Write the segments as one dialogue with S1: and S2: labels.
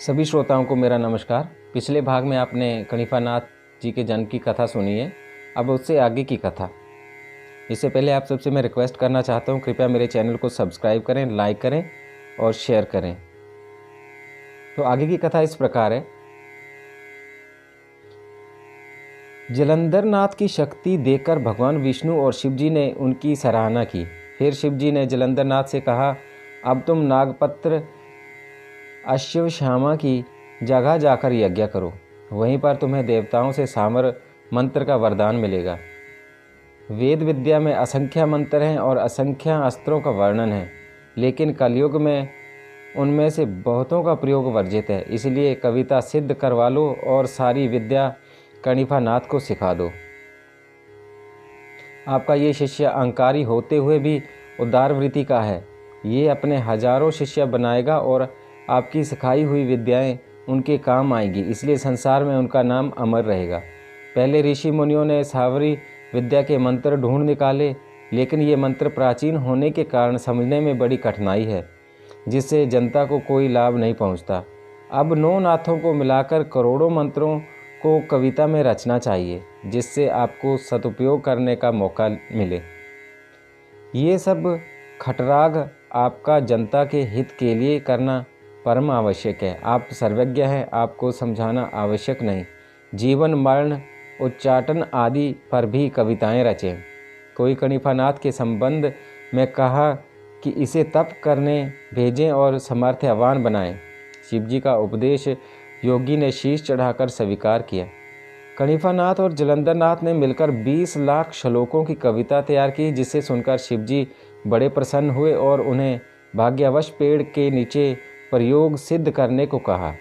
S1: सभी श्रोताओं को मेरा नमस्कार। पिछले भाग में आपने कणिफा नाथ जी के जन्म की कथा सुनी है। अब उससे आगे की कथा। इससे पहले आप सबसे मैं रिक्वेस्ट करना चाहता हूँ, कृपया मेरे चैनल को सब्सक्राइब करें, लाइक करें और शेयर करें। तो आगे की कथा इस प्रकार है। जलंधर नाथ की शक्ति देखकर भगवान विष्णु और शिव जी ने उनकी सराहना की। फिर शिव जी ने जलंधर नाथ से कहा, अब तुम नागपत्र अश्वश्यामा की जगह जाकर यज्ञ करो, वहीं पर तुम्हें देवताओं से सामर मंत्र का वरदान मिलेगा। वेद विद्या में असंख्य मंत्र हैं और असंख्य अस्त्रों का वर्णन है, लेकिन कलयुग में उनमें से बहुतों का प्रयोग वर्जित है। इसलिए कविता सिद्ध करवा लो और सारी विद्या कणिफा नाथ को सिखा दो। आपका ये शिष्य अहंकारी होते हुए भी उदार वृत्ति का है। ये अपने हजारों शिष्य बनाएगा और आपकी सिखाई हुई विद्याएं उनके काम आएगी, इसलिए संसार में उनका नाम अमर रहेगा। पहले ऋषि मुनियों ने सावरी विद्या के मंत्र ढूंढ निकाले, लेकिन ये मंत्र प्राचीन होने के कारण समझने में बड़ी कठिनाई है, जिससे जनता को कोई लाभ नहीं पहुंचता। अब 9 नाथों को मिलाकर करोड़ों मंत्रों को कविता में रचना चाहिए, जिससे आपको सदुपयोग करने का मौका मिले। ये सब खटराग आपका जनता के हित के लिए करना परम आवश्यक है। आप सर्वज्ञ हैं, आपको समझाना आवश्यक नहीं। जीवन मरण उच्चाटन आदि पर भी कविताएं रचें। कोई कणिफा नाथ के संबंध में कहा कि इसे तप करने भेजें और सामर्थ्यवान बनाएं। शिव जी का उपदेश योगी ने शीश चढ़ाकर स्वीकार किया। कणिफा नाथ और जलंधर नाथ ने मिलकर 20 लाख श्लोकों की कविता तैयार की, जिसे सुनकर शिव जी बड़े प्रसन्न हुए और उन्हें भाग्यवश पेड़ के नीचे प्रयोग सिद्ध करने को कहा।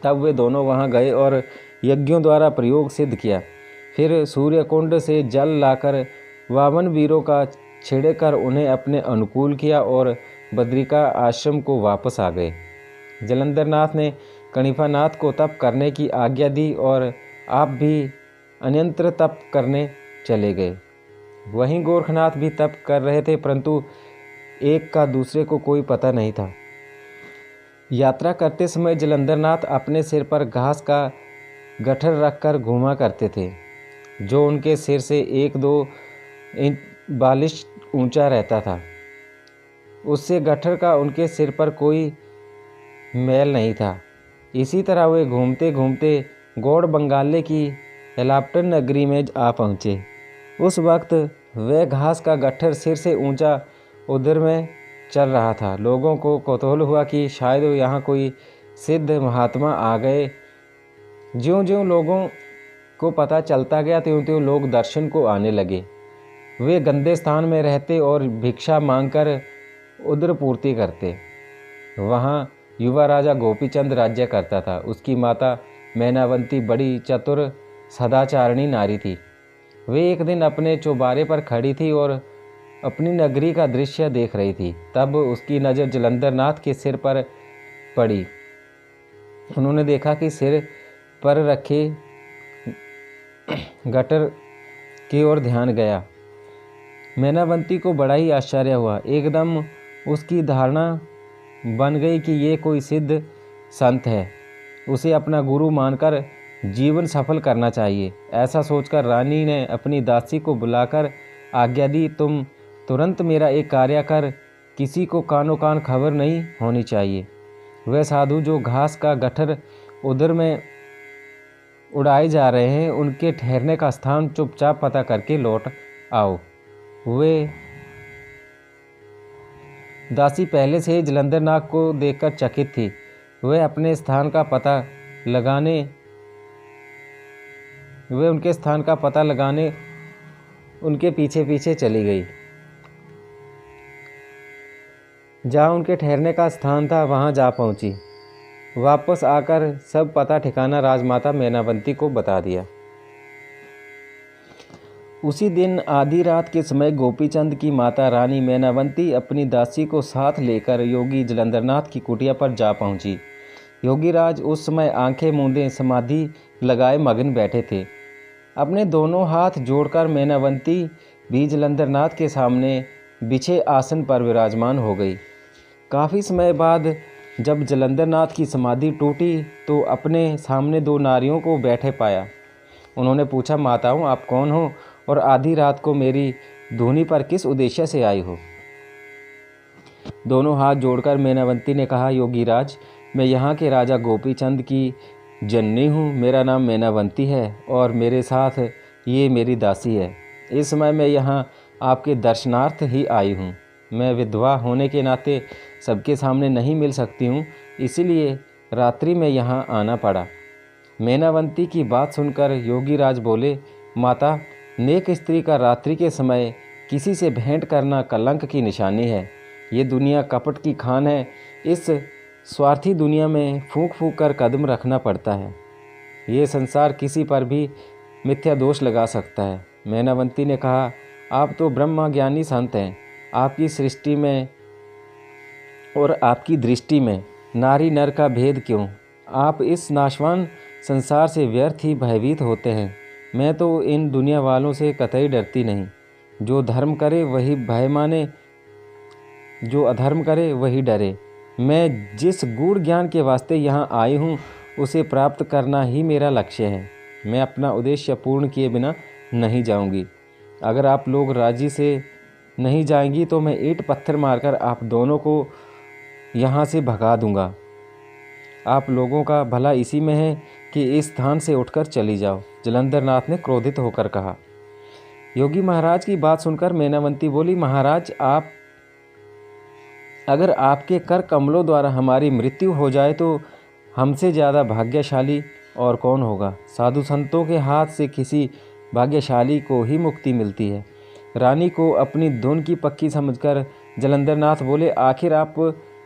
S1: तब वे दोनों वहां गए और यज्ञों द्वारा प्रयोग सिद्ध किया। फिर सूर्यकुंड से जल लाकर वामन वीरों का छिड़कर उन्हें अपने अनुकूल किया और बद्रिका आश्रम को वापस आ गए। जलंधर नाथ ने कणिफा नाथ को तप करने की आज्ञा दी और आप भी अन्यंत्र तप करने चले गए। वहीं गोरखनाथ भी तप कर रहे थे, परंतु एक का दूसरे को कोई पता नहीं था। यात्रा करते समय जलंधर नाथ अपने सिर पर घास का गट्ठर रखकर घूमा करते थे, जो उनके सिर से 1-2 इंच बालिश ऊंचा रहता था। उससे गट्ठर का उनके सिर पर कोई मैल नहीं था। इसी तरह वे घूमते घूमते गौड़ बंगाले की एलाप्टन नगरी में आ पहुँचे। उस वक्त वह घास का गट्ठर सिर से ऊंचा उधर में चल रहा था। लोगों को कौतूहल हुआ कि शायद यहाँ कोई सिद्ध महात्मा आ गए। ज्यों-ज्यों लोगों को पता चलता गया, त्यों-त्यों लोग दर्शन को आने लगे। वे गंदे स्थान में रहते और भिक्षा मांगकर उदर पूर्ति करते। वहाँ युवा राजा गोपीचंद राज्य करता था। उसकी माता मैनावंती बड़ी चतुर सदाचारिणी नारी थी। वे एक दिन अपने चौबारे पर खड़ी थी और अपनी नगरी का दृश्य देख रही थी। तब उसकी नज़र जलंधर नाथ के सिर पर पड़ी। उन्होंने देखा कि सिर पर रखे गट्ठर की ओर ध्यान गया। मैनावंती को बड़ा ही आश्चर्य हुआ। एकदम उसकी धारणा बन गई कि ये कोई सिद्ध संत है, उसे अपना गुरु मानकर जीवन सफल करना चाहिए। ऐसा सोचकर रानी ने अपनी दासी को बुलाकर आज्ञा दी, तुम तुरंत मेरा एक कार्य कर, किसी को कानो कान खबर नहीं होनी चाहिए। वह साधु जो घास का गट्ठर उधर में उड़ाए जा रहे हैं, उनके ठहरने का स्थान चुपचाप पता करके लौट आओ। वे दासी पहले से ही जलंधर नाथ को देखकर चकित थी। वह उनके स्थान का पता लगाने उनके पीछे पीछे चली गई। जहाँ उनके ठहरने का स्थान था वहाँ जा पहुँची। वापस आकर सब पता ठिकाना राजमाता मैनावंती को बता दिया। उसी दिन आधी रात के समय गोपीचंद की माता रानी मैनावंती अपनी दासी को साथ लेकर योगी जलंधर नाथ की कुटिया पर जा पहुँची। योगीराज उस समय आंखें मूंदे समाधि लगाए मग्न बैठे थे। अपने दोनों हाथ जोड़कर मैनावंती भी जलंधर नाथ के सामने बिछे आसन पर विराजमान हो गई। काफ़ी समय बाद जब जलंधर नाथ की समाधि टूटी तो अपने सामने 2 नारियों को बैठे पाया। उन्होंने पूछा, माताओं आप कौन हो और आधी रात को मेरी धूनी पर किस उद्देश्य से आई हो? दोनों हाथ जोड़कर मैनावंती ने कहा, योगीराज, मैं यहाँ के राजा गोपीचंद की जननी हूँ। मेरा नाम मैनावंती है और मेरे साथ ये मेरी दासी है। इस समय मैं यहाँ आपके दर्शनार्थ ही आई हूँ। मैं विधवा होने के नाते सबके सामने नहीं मिल सकती हूँ, इसीलिए रात्रि में यहाँ आना पड़ा। मैनावंती की बात सुनकर योगीराज बोले, माता, नेक स्त्री का रात्रि के समय किसी से भेंट करना कलंक की निशानी है। ये दुनिया कपट की खान है। इस स्वार्थी दुनिया में फूंक फूंक कर कदम रखना पड़ता है। ये संसार किसी पर भी मिथ्या दोष लगा सकता है। मैनावंती ने कहा, आप तो ब्रह्म ज्ञानी संत हैं। आपकी सृष्टि में और आपकी दृष्टि में नारी नर का भेद क्यों? आप इस नाशवान संसार से व्यर्थ ही भयभीत होते हैं। मैं तो इन दुनिया वालों से कतई डरती नहीं। जो धर्म करे वही भय माने, जो अधर्म करे वही डरे। मैं जिस गूढ़ ज्ञान के वास्ते यहाँ आई हूँ उसे प्राप्त करना ही मेरा लक्ष्य है। मैं अपना उद्देश्य पूर्ण किए बिना नहीं जाऊँगी। अगर आप लोग राजी से नहीं जाएंगी तो मैं ईंट पत्थर मारकर आप दोनों को यहाँ से भगा दूँगा। आप लोगों का भला इसी में है कि इस स्थान से उठकर चली जाओ। जलंधर नाथ ने क्रोधित होकर कहा। योगी महाराज की बात सुनकर मैनावंती बोली, महाराज, आप अगर आपके कर कमलों द्वारा हमारी मृत्यु हो जाए तो हमसे ज़्यादा भाग्यशाली और कौन होगा? साधु संतों के हाथ से किसी भाग्यशाली को ही मुक्ति मिलती है। रानी को अपनी धुन की पक्की समझकर जलंधर नाथ बोले, आखिर आप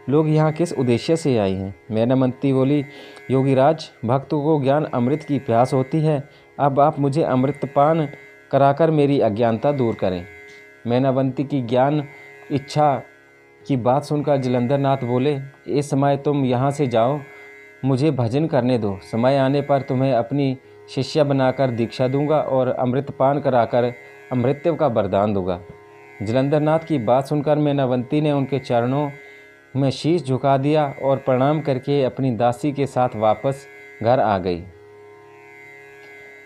S1: लोग यहाँ किस उद्देश्य से आई हैं? मैनावंती बोली, योगीराज, भक्तों को ज्ञान अमृत की प्यास होती है। अब आप मुझे अमृतपान कराकर मेरी अज्ञानता दूर करें। मैनावंती की ज्ञान इच्छा की बात सुनकर जलंधर नाथ बोले, इस समय तुम यहाँ से जाओ, मुझे भजन करने दो। समय आने पर तुम्हें अपनी शिष्या बनाकर दीक्षा दूंगा और अमृतपान कराकर अमृतत्व का वरदान दूंगा। जलंधर नाथ की बात सुनकर मैनावंती ने उनके चरणों में शीश झुका दिया और प्रणाम करके अपनी दासी के साथ वापस घर आ गई।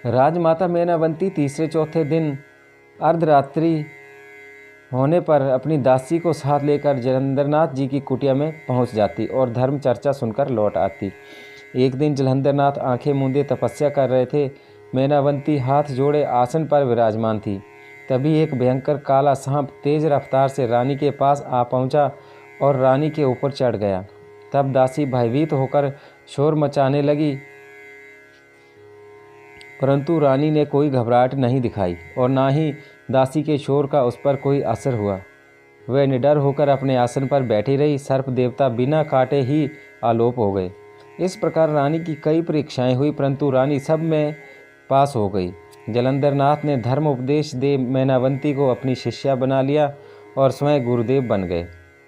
S1: राजमाता मैनावंती तीसरे चौथे दिन अर्धरात्रि होने पर अपनी दासी को साथ लेकर जलंधरनाथ जी की कुटिया में पहुंच जाती और धर्म चर्चा सुनकर लौट आती। एक दिन जलंधरनाथ आंखें मूंदे तपस्या कर रहे थे। मैनावंती हाथ जोड़े आसन पर विराजमान थी। तभी एक भयंकर काला सांप तेज रफ्तार से रानी के पास आ पहुंचा और रानी के ऊपर चढ़ गया। तब दासी भयभीत होकर शोर मचाने लगी, परंतु रानी ने कोई घबराहट नहीं दिखाई और ना ही दासी के शोर का उस पर कोई असर हुआ। वह निडर होकर अपने आसन पर बैठी रही। सर्प देवता बिना काटे ही आलोप हो गए। इस प्रकार रानी की कई परीक्षाएं हुई, परंतु रानी सब में पास हो गई। जलंधर नाथ ने धर्म उपदेश दे मैनावंती को अपनी शिष्या बना लिया और स्वयं गुरुदेव बन गए।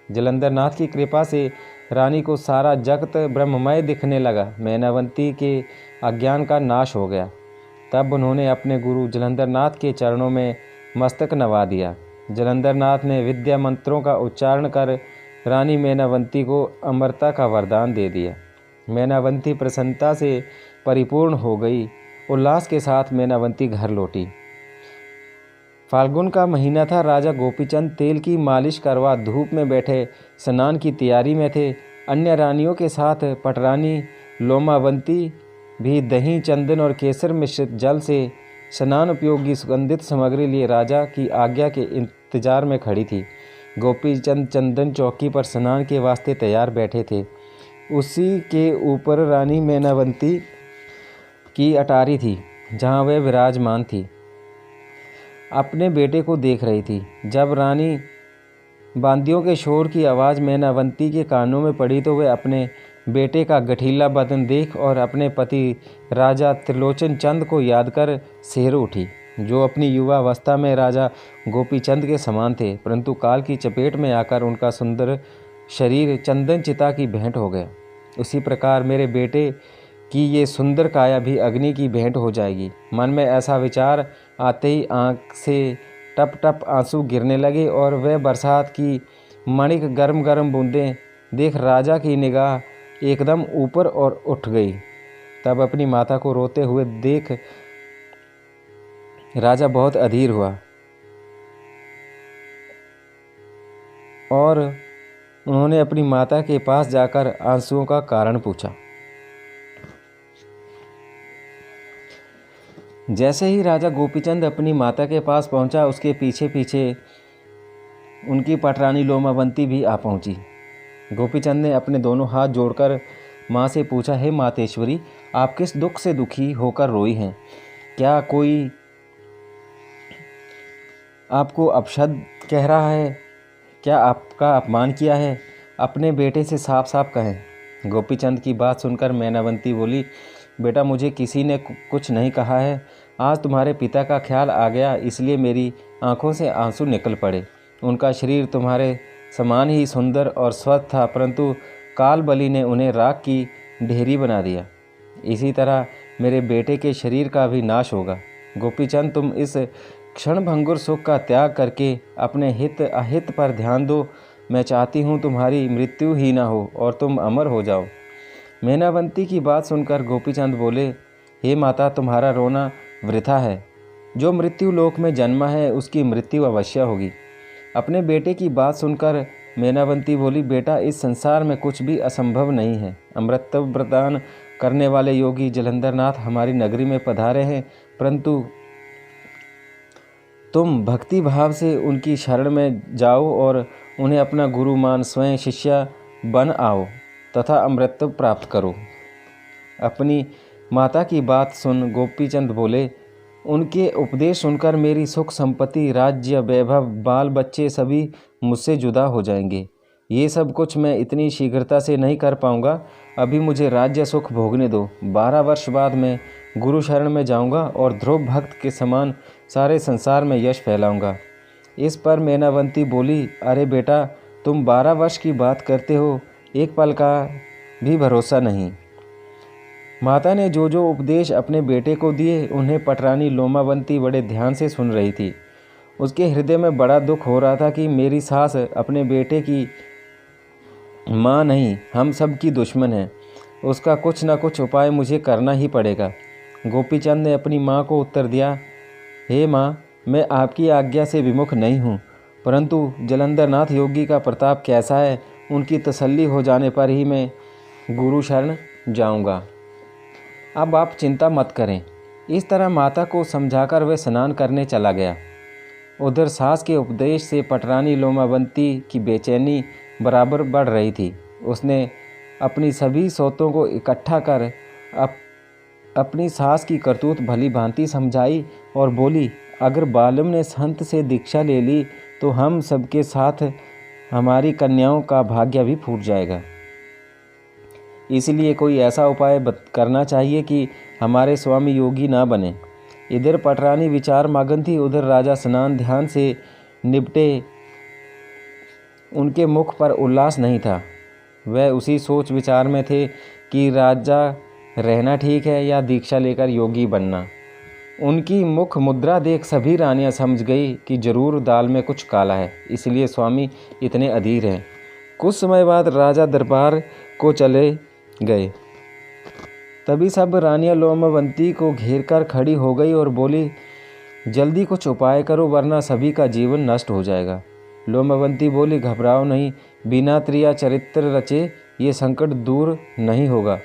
S1: जलंधर नाथ की कृपा से रानी को सारा जगत ब्रह्ममय दिखने लगा। मैनावंती के अज्ञान का नाश हो गया। तब उन्होंने अपने गुरु जलंधर नाथ के चरणों में मस्तक नवा दिया। जलंधर नाथ ने विद्या मंत्रों का उच्चारण कर रानी मैनावंती को अमरता का वरदान दे दिया। मैनावंती प्रसन्नता से परिपूर्ण हो गई। उल्लास के साथ मैनावंती घर लौटी। फाल्गुन का महीना था। राजा गोपीचंद तेल की मालिश करवा धूप में बैठे स्नान की तैयारी में थे। अन्य रानियों के साथ पटरानी लोमावंती भी दही, चंदन और केसर मिश्रित जल से स्नान उपयोगी सुगंधित सामग्री लिए राजा की आज्ञा के इंतजार में खड़ी थी। गोपीचंद चंदन चौकी पर स्नान के वास्ते तैयार बैठे थे। उसी के ऊपर रानी मैनावंती की अटारी थी, जहाँ वह विराजमान थी। अपने बेटे को देख रही थी। जब रानी बांदियों के शोर की आवाज़ मैनावंती के कानों में पड़ी तो वह अपने बेटे का गठीला बदन देख और अपने पति राजा त्रिलोचन चंद को याद कर सिहर उठी, जो अपनी युवावस्था में राजा गोपीचंद के समान थे, परंतु काल की चपेट में आकर उनका सुंदर शरीर चंदन चिता की भेंट हो गया। उसी प्रकार मेरे बेटे की ये सुंदर काया भी अग्नि की भेंट हो जाएगी। मन में ऐसा विचार आते ही आँख से टप टप आंसू गिरने लगे और वह बरसात की मणिक गर्म गर्म बूंदें देख राजा की निगाह एकदम ऊपर और उठ गई। तब अपनी माता को रोते हुए देख राजा बहुत अधीर हुआ और उन्होंने अपनी माता के पास जाकर आंसुओं का कारण पूछा। जैसे ही राजा गोपीचंद अपनी माता के पास पहुंचा, उसके पीछे पीछे उनकी पटरानी लोमावंती भी आ पहुंची। गोपीचंद ने अपने दोनों हाथ जोड़कर माँ से पूछा, हे मातेश्वरी, आप किस दुख से दुखी होकर रोई हैं? क्या कोई आपको अपशब्द कह रहा है? क्या आपका अपमान किया है? अपने बेटे से साफ साफ कहें। गोपीचंद की बात सुनकर मैनावंती बोली, बेटा, मुझे किसी ने कुछ नहीं कहा है। आज तुम्हारे पिता का ख्याल आ गया, इसलिए मेरी आंखों से आंसू निकल पड़े। उनका शरीर तुम्हारे समान ही सुंदर और स्वस्थ था, परंतु काल बलि ने उन्हें राख की ढेरी बना दिया। इसी तरह मेरे बेटे के शरीर का भी नाश होगा। गोपीचंद, तुम इस क्षणभंगुर सुख का त्याग करके अपने हित अहित पर ध्यान दो। मैं चाहती हूँ तुम्हारी मृत्यु ही ना हो और तुम अमर हो जाओ। मैनावंती की बात सुनकर गोपीचंद बोले, हे माता, तुम्हारा रोना वृथा है। जो मृत्यु लोक में जन्मा है उसकी मृत्यु अवश्य होगी। अपने बेटे की बात सुनकर मैनावंती बोली, बेटा, इस संसार में कुछ भी असंभव नहीं है। अमृत प्रदान करने वाले योगी जलंधरनाथ हमारी नगरी में पधारे हैं, परंतु तुम भक्ति भाव से उनकी शरण में जाओ और उन्हें अपना गुरु मान स्वयं शिष्य बन आओ तथा अमृत प्राप्त करो। अपनी माता की बात सुन गोपीचंद बोले, उनके उपदेश सुनकर मेरी सुख संपत्ति, राज्य, वैभव, बाल बच्चे सभी मुझसे जुदा हो जाएंगे। ये सब कुछ मैं इतनी शीघ्रता से नहीं कर पाऊंगा। अभी मुझे राज्य सुख भोगने दो। 12 वर्ष बाद मैं गुरु शरण में जाऊंगा और ध्रुव भक्त के समान सारे संसार में यश फैलाऊंगा। इस पर मैनावंती बोली, अरे बेटा, तुम 12 वर्ष की बात करते हो, एक पल का भी भरोसा नहीं। माता ने जो जो उपदेश अपने बेटे को दिए उन्हें पटरानी लोमावंती बड़े ध्यान से सुन रही थी। उसके हृदय में बड़ा दुख हो रहा था कि मेरी सास अपने बेटे की माँ नहीं, हम सब की दुश्मन है। उसका कुछ न कुछ उपाय मुझे करना ही पड़ेगा। गोपीचंद ने अपनी माँ को उत्तर दिया, हे माँ, मैं आपकी आज्ञा से विमुख नहीं हूँ, परंतु जलंधरनाथ योगी का प्रताप कैसा है, उनकी तसल्ली हो जाने पर ही मैं गुरु शरण जाऊँगा। अब आप चिंता मत करें। इस तरह माता को समझाकर वह स्नान करने चला गया। उधर सास के उपदेश से पटरानी लोमावंती की बेचैनी बराबर बढ़ रही थी। उसने अपनी सभी सौतों को इकट्ठा कर अपनी सास की करतूत भली भांति समझाई और बोली, अगर बालम ने संत से दीक्षा ले ली तो हम सबके साथ हमारी कन्याओं का भाग्य भी फूट जाएगा। इसलिए कोई ऐसा उपाय करना चाहिए कि हमारे स्वामी योगी ना बने। इधर पटरानी विचार मगन थी, उधर राजा स्नान ध्यान से निपटे। उनके मुख पर उल्लास नहीं था। वह उसी सोच विचार में थे कि राजा रहना ठीक है या दीक्षा लेकर योगी बनना। उनकी मुख मुद्रा देख सभी रानियां समझ गई कि जरूर दाल में कुछ काला है, इसलिए स्वामी इतने अधीर हैं। कुछ समय बाद राजा दरबार को चले गए। तभी सब रानियां लोमावंती को घेरकर खड़ी हो गई और बोली, जल्दी कुछ उपाय करो वरना सभी का जीवन नष्ट हो जाएगा। लोमावंती बोली, घबराओ नहीं, बिना त्रिया चरित्र रचे ये संकट दूर नहीं होगा।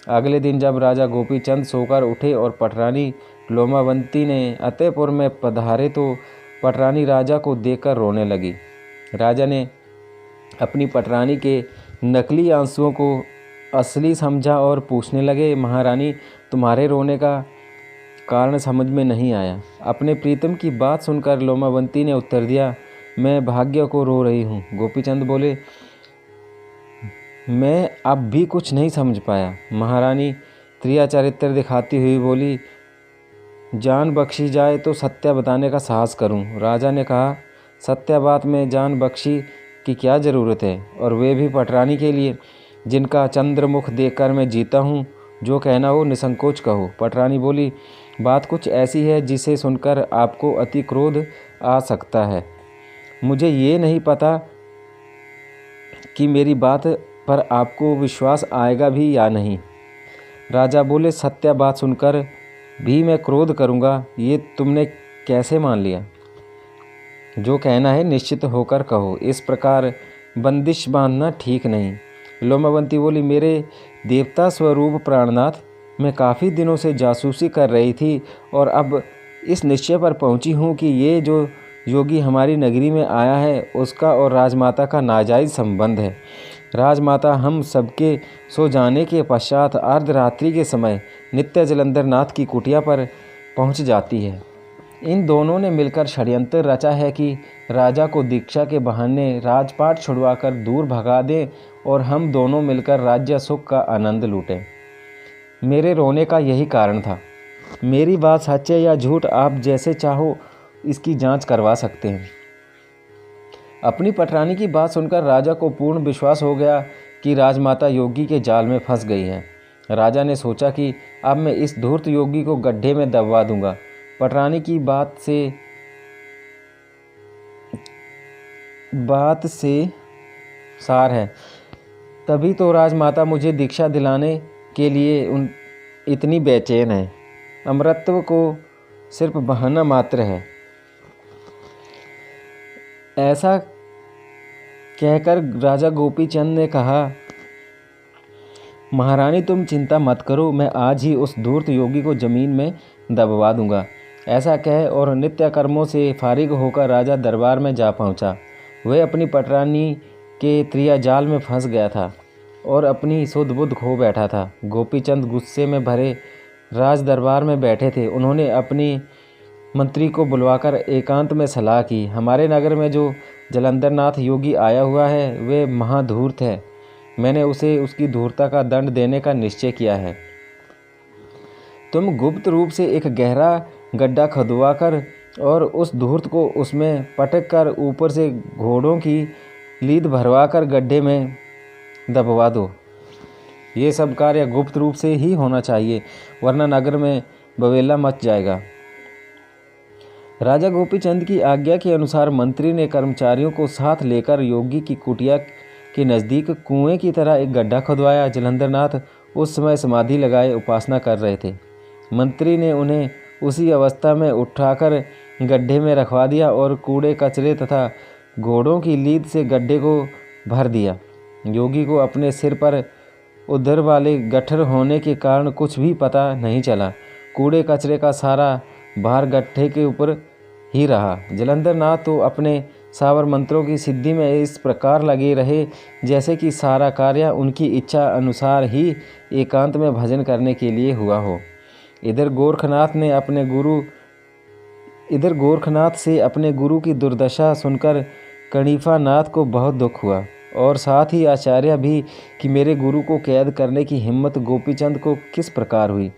S1: अगले दिन जब राजा गोपीचंद सोकर उठे और पटरानी लोमावंती ने अतेपुर में पधारे तो पटरानी राजा को देखकर रोने लगी। राजा ने अपनी पटरानी के नकली आंसुओं को असली समझा और पूछने लगे, महारानी, तुम्हारे रोने का कारण समझ में नहीं आया। अपने प्रीतम की बात सुनकर लोमावंती ने उत्तर दिया, मैं भाग्य को रो रही हूँ। गोपीचंद बोले, मैं अब भी कुछ नहीं समझ पाया। महारानी त्रिया चरित्र दिखाती हुई बोली, जान बख्शी जाए तो सत्य बताने का साहस करूं। राजा ने कहा, सत्य बात में जान बख्शी की क्या ज़रूरत है, और वे भी पटरानी के लिए जिनका चंद्रमुख देखकर मैं जीता हूँ। जो कहना हो निसंकोच कहो। पटरानी बोली, बात कुछ ऐसी है जिसे सुनकर आपको अति क्रोध आ सकता है। मुझे ये नहीं पता कि मेरी बात पर आपको विश्वास आएगा भी या नहीं। राजा बोले, सत्य बात सुनकर भी मैं क्रोध करूँगा, ये तुमने कैसे मान लिया? जो कहना है निश्चित होकर कहो, इस प्रकार बंदिश बांधना ठीक नहीं। लोमावंती बोली, मेरे देवता स्वरूप प्राणनाथ, मैं काफ़ी दिनों से जासूसी कर रही थी और अब इस निश्चय पर पहुंची हूं कि ये जो योगी हमारी नगरी में आया है उसका और राजमाता का नाजायज़ संबंध है। राजमाता हम सबके सो जाने के पश्चात अर्धरात्रि के समय नित्य जलंधर नाथ की कुटिया पर पहुंच जाती है। इन दोनों ने मिलकर षड्यंत्र रचा है कि राजा को दीक्षा के बहाने राजपाट छुड़वाकर दूर भगा दें और हम दोनों मिलकर राज्य सुख का आनंद लूटें। मेरे रोने का यही कारण था। मेरी बात सच है या झूठ, आप जैसे चाहो इसकी जांच करवा सकते हैं। अपनी पटरानी की बात सुनकर राजा को पूर्ण विश्वास हो गया कि राजमाता योगी के जाल में फंस गई है। राजा ने सोचा कि अब मैं इस धूर्त योगी को गड्ढे में दबवा दूंगा। पटरानी की बात से सार है, तभी तो राजमाता मुझे दीक्षा दिलाने के लिए इतनी बेचैन है। अमरत्व को सिर्फ बहाना मात्र है। ऐसा कहकर राजा गोपीचंद ने कहा, महारानी तुम चिंता मत करो, मैं आज ही उस धूर्त योगी को जमीन में दबवा दूंगा। ऐसा कह और नित्य कर्मों से फारिग होकर राजा दरबार में जा पहुंचा। वह अपनी पटरानी के त्रिया जाल में फंस गया था और अपनी सुध बुध खो बैठा था। गोपीचंद गुस्से में भरे राज दरबार में बैठे थे। उन्होंने अपनी मंत्री को बुलवाकर एकांत में सलाह की। हमारे नगर में जो जलंधरनाथ योगी आया हुआ है वह महाधूर्त है। मैंने उसे उसकी धूर्तता का दंड देने का निश्चय किया है। तुम गुप्त रूप से एक गहरा गड्ढा खुदवा कर और उस धूर्त को उसमें पटक कर ऊपर से घोड़ों की लीद भरवा कर गड्ढे में दबवा दो। ये सब कार्य गुप्त रूप से ही होना चाहिए, वरना नगर में बवेला मच जाएगा। राजा गोपीचंद की आज्ञा के अनुसार मंत्री ने कर्मचारियों को साथ लेकर योगी की कुटिया के नज़दीक कुएं की तरह एक गड्ढा खुदवाया। जलंधरनाथ उस समय समाधि लगाए उपासना कर रहे थे। मंत्री ने उन्हें उसी अवस्था में उठाकर गड्ढे में रखवा दिया और कूड़े कचरे तथा घोड़ों की लीद से गड्ढे को भर दिया। योगी को अपने सिर पर उधर वाले गट्ठर होने के कारण कुछ भी पता नहीं चला। कूड़े कचरे का सारा भार गड्ढे के ऊपर ही रहा। जलंधरनाथ तो अपने सावर मंत्रों की सिद्धि में इस प्रकार लगे रहे जैसे कि सारा कार्य उनकी इच्छा अनुसार ही एकांत में भजन करने के लिए हुआ हो। इधर गोरखनाथ से अपने गुरु की दुर्दशा सुनकर कणिफा नाथ को बहुत दुख हुआ और साथ ही आश्चर्य भी कि मेरे गुरु को कैद करने की हिम्मत गोपीचंद को किस प्रकार हुई।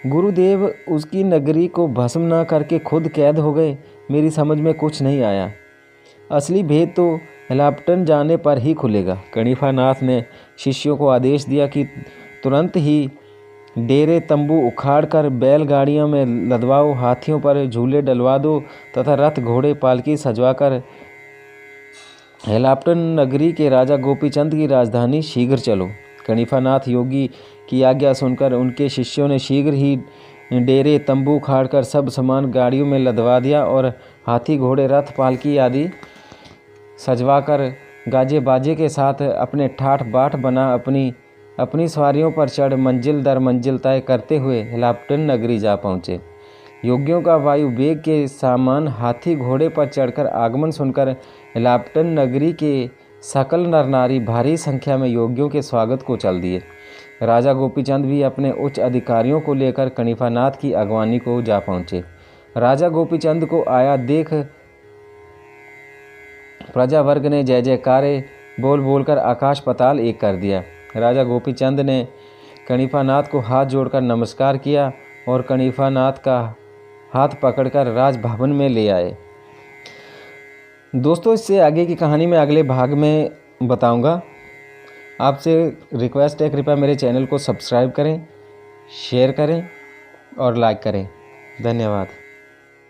S1: गुरुदेव उसकी नगरी को भस्म न करके खुद कैद हो गए। मेरी समझ में कुछ नहीं आया। असली भेद तो हेलाप्टन जाने पर ही खुलेगा। कणिफा नाथ ने शिष्यों को आदेश दिया कि तुरंत ही डेरे तंबू उखाड़कर बैलगाड़ियों में लदवाओ, हाथियों पर झूले डलवा दो तथा रथ घोड़े पालकी सजवाकर हेलाप्टन नगरी के राजा गोपीचंद की राजधानी शीघ्र चलो। कणिफा नाथ योगी की आज्ञा सुनकर उनके शिष्यों ने शीघ्र ही डेरे तंबू उखाड़कर सब सामान गाड़ियों में लदवा दिया और हाथी घोड़े रथ पालकी आदि सजवाकर गाजे बाजे के साथ अपने ठाठ बाट बना अपनी सवारियों पर चढ़ मंजिल दर मंजिल तय करते हुए हेलाप्टन नगरी जा पहुँचे। योगियों का वायु वेग के सामान हाथी घोड़े पर चढ़कर आगमन सुनकर हेलाप्टन नगरी के सकल नर नारी भारी संख्या में योगियों के स्वागत को चल दिए। राजा गोपीचंद भी अपने उच्च अधिकारियों को लेकर कणिफा नाथ की अगवानी को जा पहुँचे। राजा गोपीचंद को आया देख प्रजा वर्ग ने जय जयकारे बोल बोलकर आकाश पताल एक कर दिया। राजा गोपीचंद ने कणिफा नाथ को हाथ जोड़कर नमस्कार किया और कणिफा नाथ का हाथ पकड़कर राजभवन में ले आए। दोस्तों, इससे आगे की कहानी मैं अगले भाग में बताऊंगा। आपसे रिक्वेस्ट है, कृपया मेरे चैनल को सब्सक्राइब करें, शेयर करें और लाइक करें। धन्यवाद।